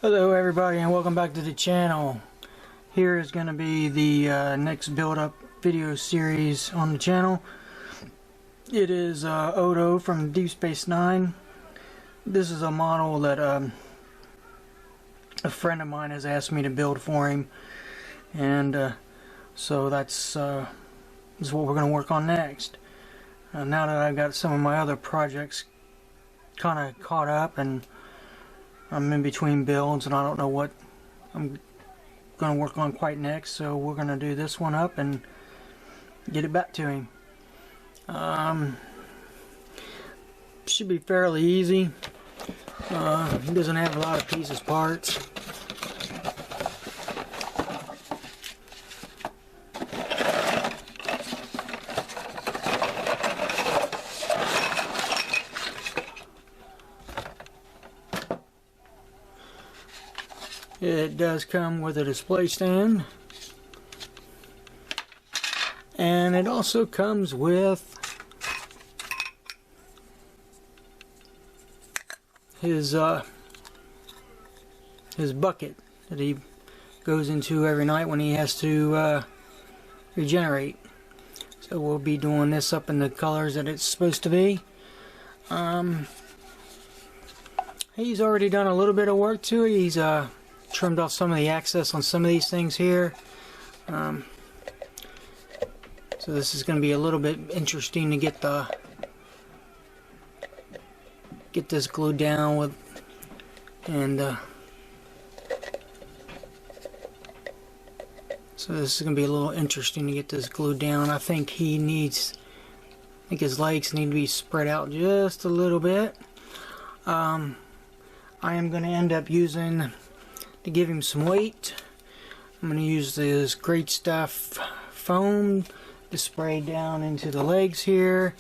Hello everybody and welcome back to the channel. Here is going to be the next build up video series on the channel. It is ODO from Deep Space Nine. This is a model that a friend of mine has asked me to build for him, and so that's what we're going to work on next. Now that I've got some of my other projects kind of caught up and I'm in between builds and I don't know what I'm going to work on quite next, so we're going to do this one up and get it back to him. Should be fairly easy. It doesn't have a lot of pieces, parts. It does come with a display stand, and it also comes with his bucket that he goes into every night when he has to regenerate. So we'll be doing this up in the colors that it's supposed to be. He's already done a little bit of work to it. He's trimmed off some of the access on some of these things here. So this is going to be a little bit interesting to get this glued down with, and so this is going to be a little interesting to get this glued down. I think his legs need to be spread out just a little bit. I am going to end up using, to give him some weight, I'm going to use this Great Stuff foam to spray down into the legs here,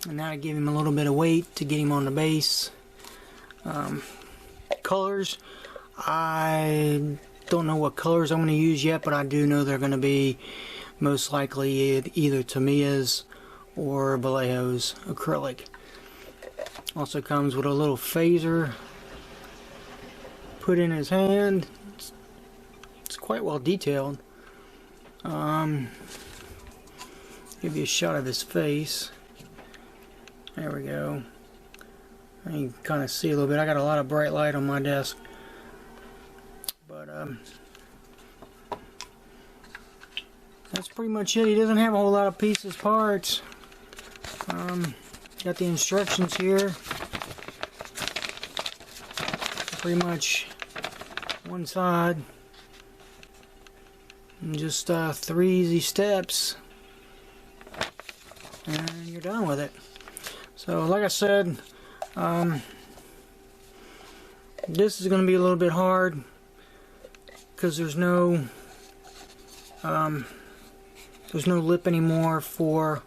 and now I give him a little bit of weight to get him on the base. Colors, I don't know what colors I'm going to use yet, but I do know they're going to be most likely either Tamiya's or Vallejo's acrylic. Also comes with a little phaser put in his hand. It's quite well detailed. Give you a shot of his face. There we go. You can kind of see a little bit. I got a lot of bright light on my desk, but that's pretty much it. He doesn't have a whole lot of pieces, parts. Got the instructions here. Pretty much one side, and just 3 easy steps, and you're done with it. So like I said, this is going to be a little bit hard because there's no lip anymore for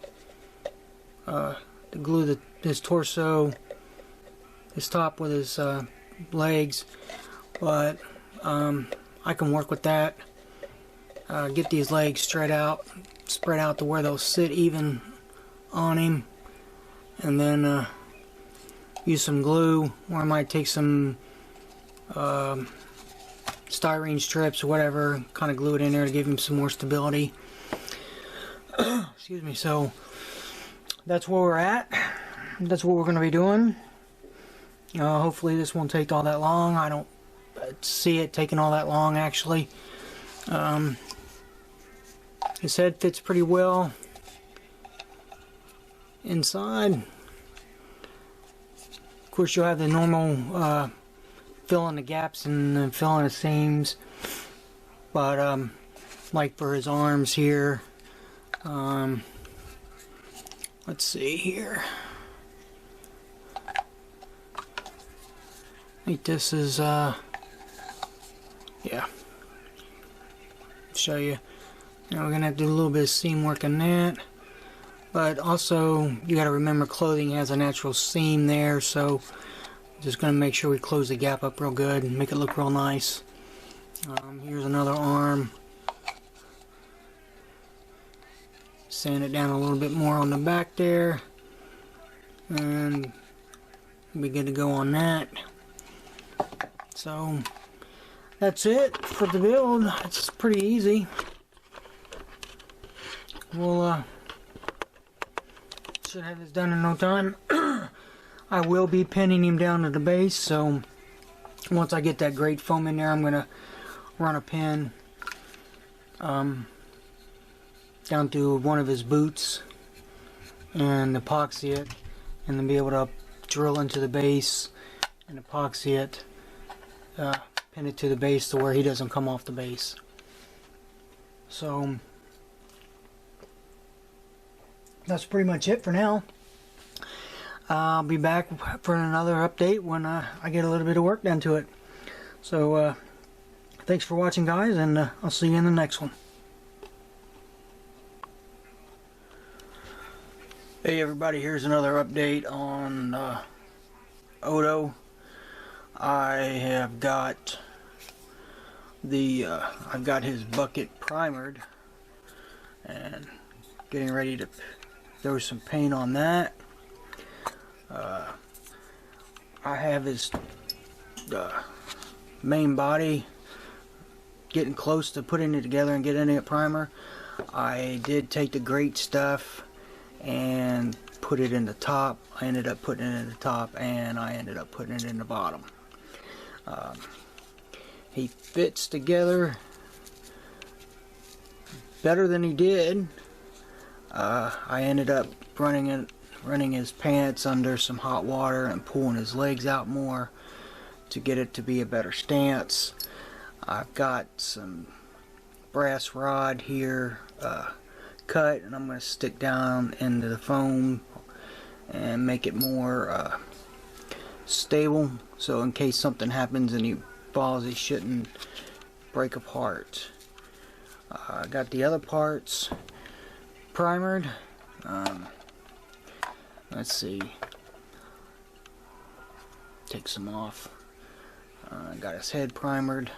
to glue his torso, his top with his legs, but I can work with that. Get these legs spread out to where they'll sit even on him, and then use some glue, or I might take some styrene strips or whatever, kind of glue it in there to give him some more stability. Excuse me. So that's where we're at. That's what we're going to be doing. Hopefully this won't take all that long. I don't see it taking all that long, actually. His head fits pretty well inside. Of course, you'll have the normal filling the gaps and filling the seams, but like for his arms here, let's see here. I think this is yeah, show you. Now we're gonna have to do a little bit of seam work on that, but also you got to remember clothing has a natural seam there, so just gonna make sure we close the gap up real good and make it look real nice. Here's another arm. Sand it down a little bit more on the back there, and we'll be good to go on that. So that's it for the build. It's pretty easy. We'll should have this done in no time. I will be pinning him down to the base, so once I get that grate foam in there, I'm gonna run a pin down through one of his boots and epoxy it, and then be able to drill into the base and epoxy it, pin it to the base to where he doesn't come off the base. So that's pretty much it for now. I'll be back for another update when I get a little bit of work done to it. So thanks for watching, guys, and I'll see you in the next one. Hey everybody, here's another update on ODO. I have got I've got his bucket primered and getting ready to throw some paint on that. I have his main body getting close to putting it together and getting it primer. I did take the grate stuff and put it in the top. I ended up putting it in the top, and I ended up putting it in the bottom. He fits together better than he did. I ended up running his pants under some hot water and pulling his legs out more to get it to be a better stance. I've got some brass rod here cut, and I'm going to stick down into the foam and make it more stable, so in case something happens and he falls, he shouldn't break apart. I got the other parts primered. Let's see, take some off. Got his head primered.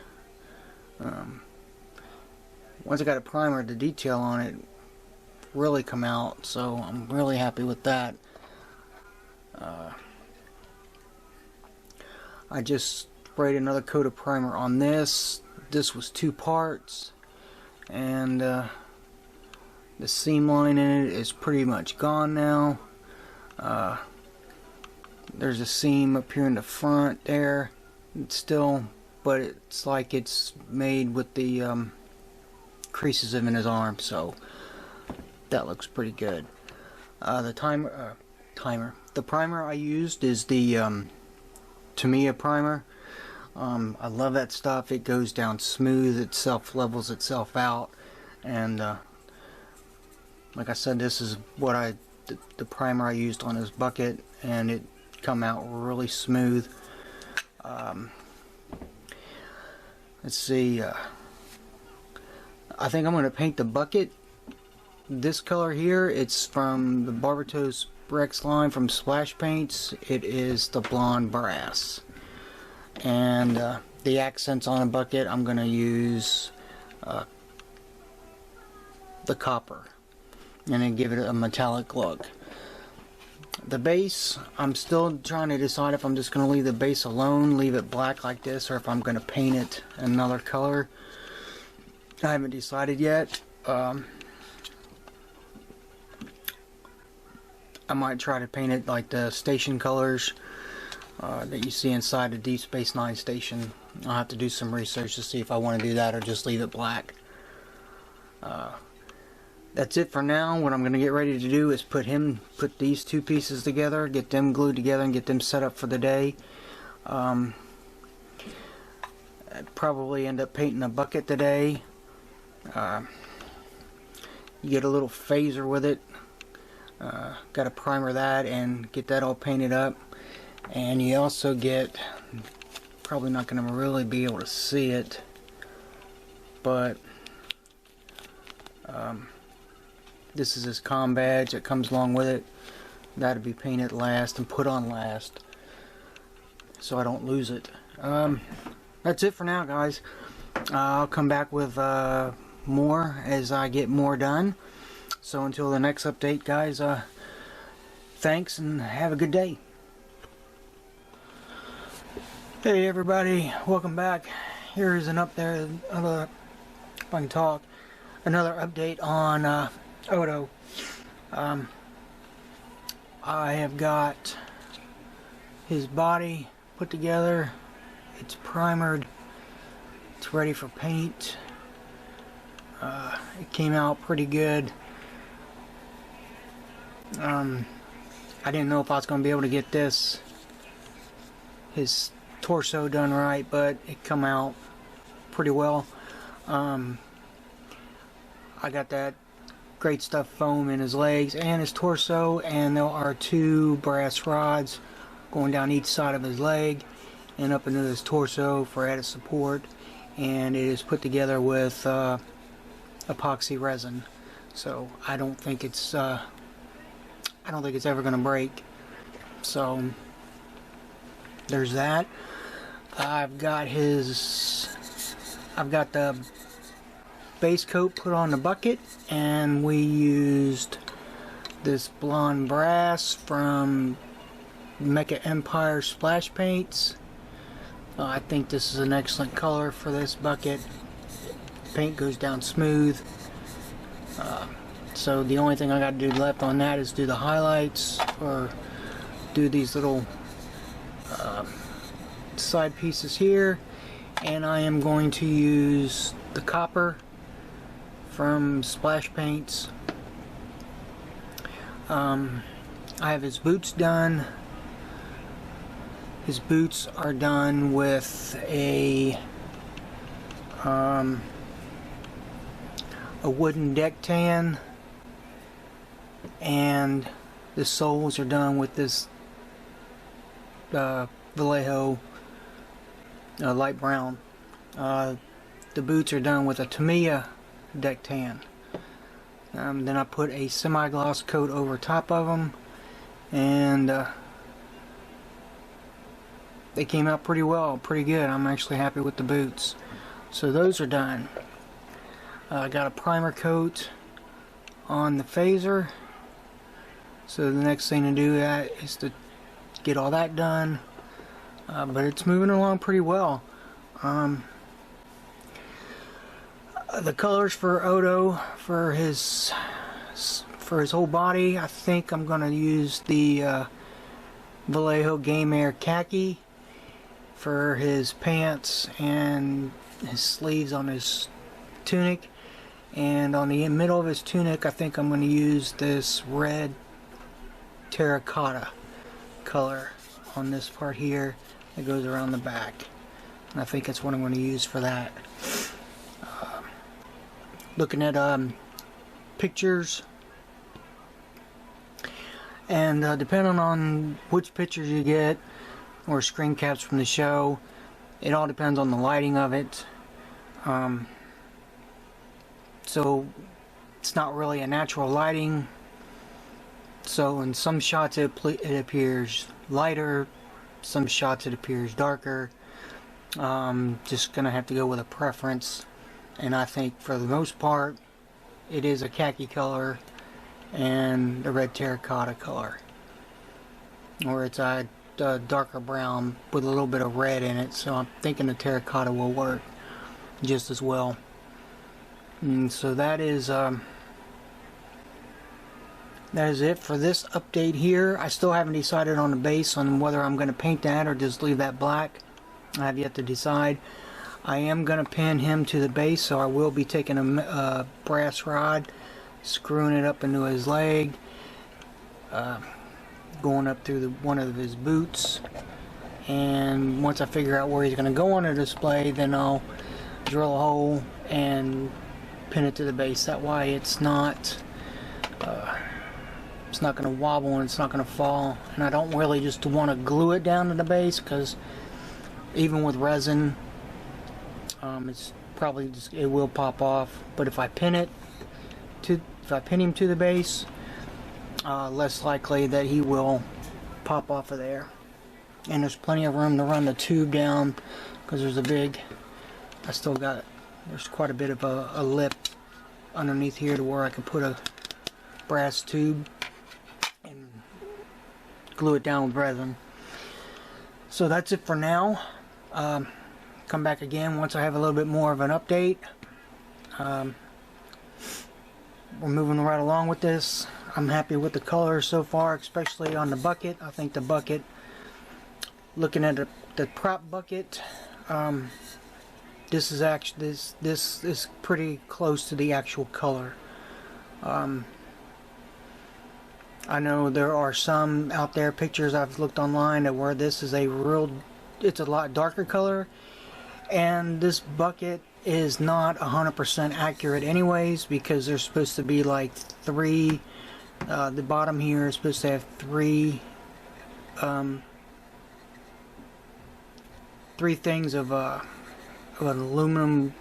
Once I got it primered, the detail on it really come out, so I'm really happy with that. I just sprayed another coat of primer on this. This was 2 parts, and the seam line in it is pretty much gone now. There's a seam up here in the front there. It's still, but it's like it's made with the creases in his arm, so that looks pretty good. The primer I used is the Tamiya primer. I love that stuff. It goes down smooth, itself levels itself out, and like I said, this is what the primer I used on his bucket, and it come out really smooth. Let's see, I think I'm going to paint the bucket this color here. It's from the Barbatos Rex line from Splash Paints. It is the blonde brass, and the accents on a bucket, I'm going to use the copper, and then give it a metallic look. The base, I'm still trying to decide if I'm just going to leave the base alone, leave it black like this, or if I'm going to paint it another color. I haven't decided yet. I might try to paint it like the station colors that you see inside the Deep Space Nine station. I'll have to do some research to see if I want to do that or just leave it black. That's it for now. What I'm going to get ready to do is put these 2 pieces together, get them glued together, and get them set up for the day. I'd probably end up painting a bucket today. You get a little phaser with it. Got to primer that and get that all painted up. And you also get, probably not going to really be able to see it, but this is his comm badge that comes along with it. That'll be painted last and put on last, so I don't lose it. That's it for now, guys. I'll come back with more as I get more done. So until the next update, guys, thanks and have a good day. Hey everybody, welcome back. here is another, if I can talk, another update on ODO. I have got his body put together. It's primered. It's ready for paint. It came out pretty good. I didn't know if I was going to be able to get his torso done right, but it come out pretty well. I got that great stuff foam in his legs and his torso, and there are 2 brass rods going down each side of his leg and up into his torso for added support, and it is put together with epoxy resin, so I don't think it's ever going to break. So there's that. I've got the base coat put on the bucket, and we used this blonde brass from Mecha Empire splash paints. I think this is an excellent color for this bucket. Paint goes down smooth. So the only thing I got to do left on that is do the highlights, or do these little side pieces here, and I am going to use the copper from splash paints. I have his boots done. His boots are done with a wooden deck tan, and the soles are done with this Vallejo light brown. The boots are done with a Tamiya deck tan. Then I put a semi-gloss coat over top of them, and they came out pretty well, pretty good. I'm actually happy with the boots. So those are done. I got a primer coat on the phaser. So the next thing to do is to get all that done. But it's moving along pretty well. The colors for ODO for his whole body, I think I'm going to use the Vallejo Game Air khaki for his pants and his sleeves on his tunic, and on the middle of his tunic I think I'm going to use this red terracotta color on this part here that goes around the back, and I think that's what I'm going to use for that. Looking at pictures, and depending on which pictures you get or screen caps from the show, it all depends on the lighting of it. So it's not really a natural lighting, so in some shots it appears lighter, some shots it appears darker. Just gonna have to go with a preference, and I think for the most part it is a khaki color and a red terracotta color, or it's a darker brown with a little bit of red in it, so I'm thinking the terracotta will work just as well. And so that is it for this update here. I still haven't decided on the base, on whether I'm going to paint that or just leave that black. I have yet to decide. I am going to pin him to the base, so I will be taking a brass rod, screwing it up into his leg, going up through one of his boots, and once I figure out where he's going to go on the display, then I'll drill a hole and pin it to the base. That way it's not going to wobble and it's not going to fall. And I don't really just want to glue it down to the base, because even with resin, it's probably it will pop off. But if I pin him to the base, less likely that he will pop off of there. And there's plenty of room to run the tube down, because there's quite a bit of a lip underneath here to where I can put a brass tube and glue it down with resin. So that's it for now. come back again once I have a little bit more of an update. We're moving right along with this. I'm happy with the color so far, especially on the bucket. I think the bucket, looking at the prop bucket, this is actually this is pretty close to the actual color. I know there are some out there pictures I've looked online that where this is it's a lot darker color, and this bucket is not 100% accurate anyways, because there's supposed to be like three, the bottom here is supposed to have three things of an aluminum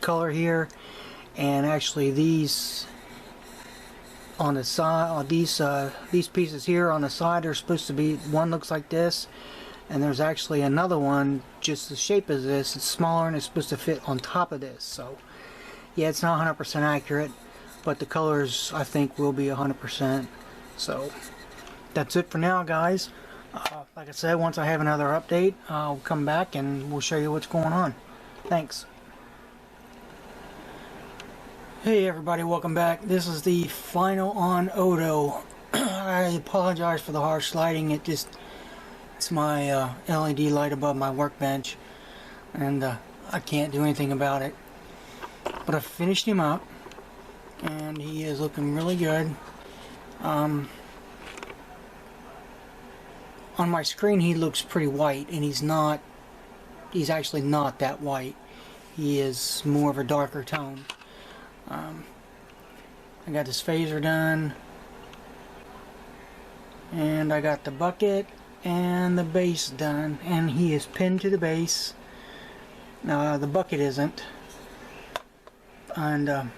color here, and actually these on the side, these pieces here on the side are supposed to be, one looks like this, and there's actually another one just the shape of this. It's smaller and it's supposed to fit on top of this. So yeah, it's not 100% accurate, but the colors I think will be 100%. So that's it for now, guys. Like I said, once I have another update, I'll come back and we'll show you what's going on. Thanks. Hey everybody, welcome back. This is the final on ODO. I apologize for the harsh lighting. It's my LED light above my workbench, and I can't do anything about it. But I finished him up, and he is looking really good. On my screen he looks pretty white, and he's actually not that white. He is more of a darker tone. I got this phaser done, and I got the bucket and the base done, and he is pinned to the base. The bucket isn't, and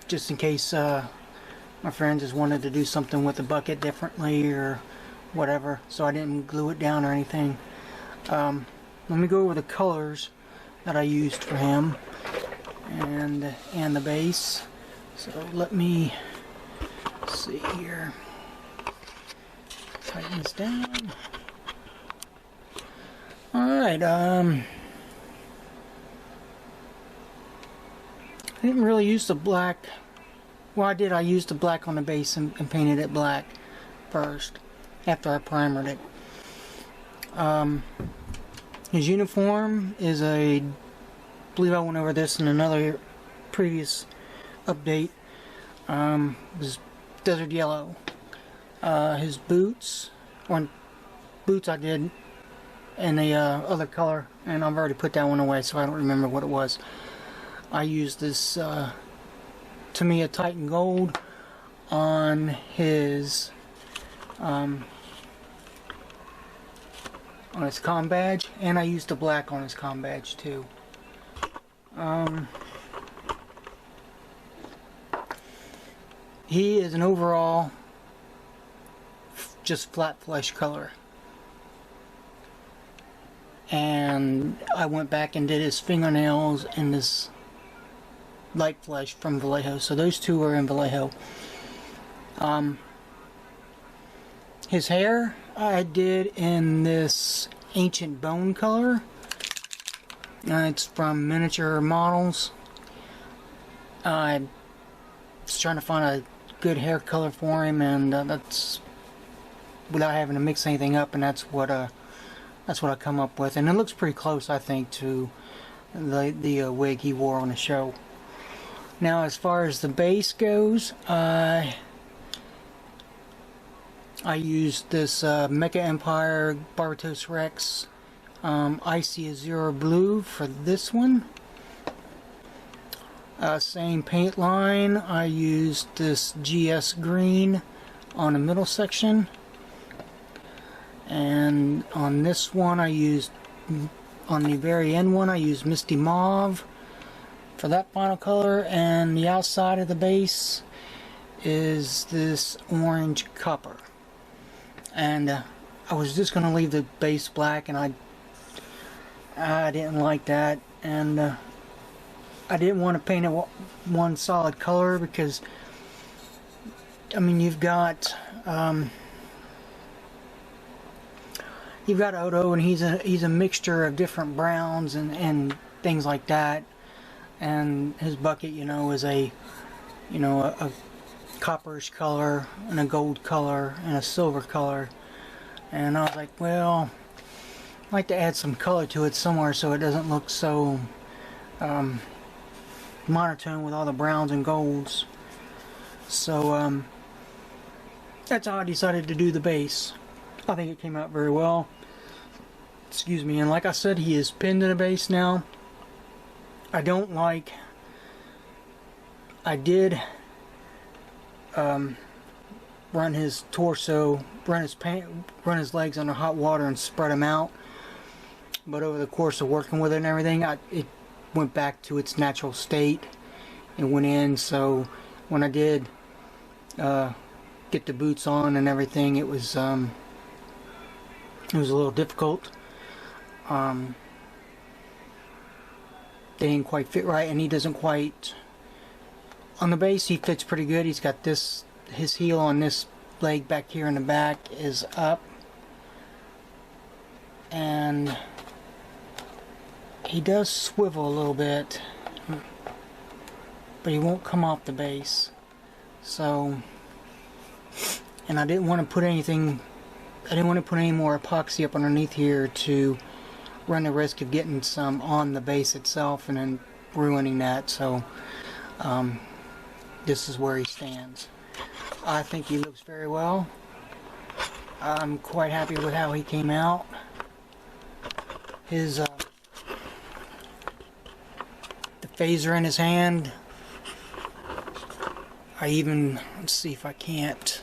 just in case my friend just wanted to do something with the bucket differently or whatever, so I didn't glue it down or anything. Let me go over the colors that I used for him and the base. So let me see here. Tighten this down. Alright, I didn't really use the black. Well, I did. I used the black on the base and painted it black first after I primered it. His uniform is I believe I went over this in another previous update. Was desert yellow. His boots I did in the other color, and I've already put that one away, so I don't remember what it was. I used this Tamiya Titan Gold on his comm badge, and I used the black on his comm badge too. He is an overall just flat flesh color, and I went back and did his fingernails in this light flesh from Vallejo, so those two are in Vallejo. His hair I did in this ancient bone color. It's from Miniature Models. I was trying to find a good hair color for him, and that's without having to mix anything up, and that's what I come up with, and it looks pretty close, I think, to the wig he wore on the show. Now, as far as the base goes, I used this Mecha Empire Barbatos Rex Icy Azure Blue for this one. Same paint line. I used this GS Green on the middle section, and on this one on the very end one I used Misty Mauve for that final color, and the outside of the base is this orange copper. And I was just going to leave the base black, and I didn't like that, and I didn't want to paint it one solid color, because you've got you've got ODO, and he's a mixture of different browns and things like that. And his bucket, you know, is a copperish color and a gold color and a silver color. And I was like, well, I'd like to add some color to it somewhere so it doesn't look so monotone with all the browns and golds. So that's how I decided to do the base. I think it came out very well. Excuse me. And like I said, he is pinned to the base now. I don't like... I did run his torso, run his legs under hot water and spread them out. But over the course of working with it and everything, it went back to its natural state. It went in. So when I did get the boots on and everything, it was a little difficult. They didn't quite fit right, and he doesn't quite. On the base, he fits pretty good. He's got his heel on this leg back here in the back is up, and he does swivel a little bit, but he won't come off the base. So, and I didn't want to put anything. I didn't want to put any more epoxy up underneath here to run the risk of getting some on the base itself and then ruining that. So, this is where he stands. I think he looks very well. I'm quite happy with how he came out. His the phaser in his hand. Let's see if I can't.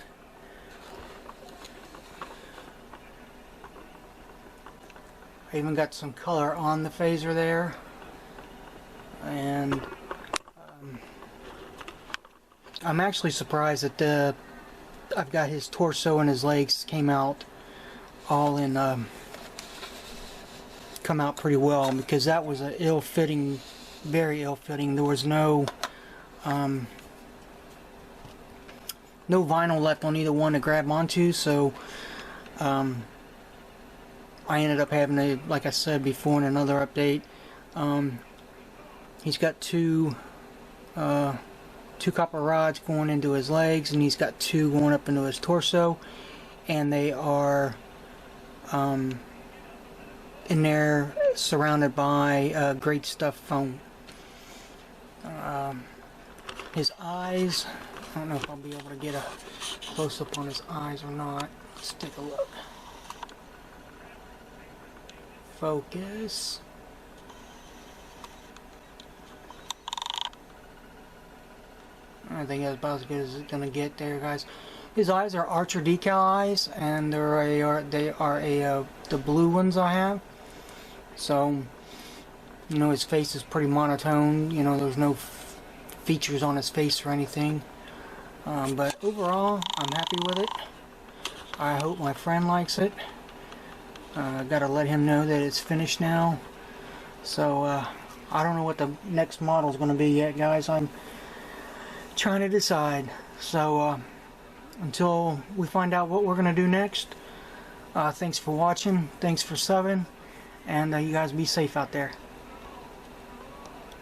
I even got some color on the phaser there, and I'm actually surprised that I've got his torso and his legs came out all in come out pretty well, because that was a ill-fitting, very ill-fitting. There was no vinyl left on either one to grab onto, so I ended up having to, like I said before in another update, he's got two copper rods going into his legs, and he's got two going up into his torso, and they are in there surrounded by great stuff foam. His eyes, I don't know if I'll be able to get a close-up on his eyes or not. Let's take a look. Focus. I think that's about as good as it's gonna get there, guys. His eyes are Archer decal eyes, and they are the blue ones I have. So, you know, his face is pretty monotone. You know, there's no features on his face or anything. But overall, I'm happy with it. I hope my friend likes it. Gotta let him know that it's finished now. So I don't know what the next model is going to be yet, guys. I'm trying to decide. So until we find out what we're going to do next, thanks for watching. Thanks for subbing. And you guys be safe out there.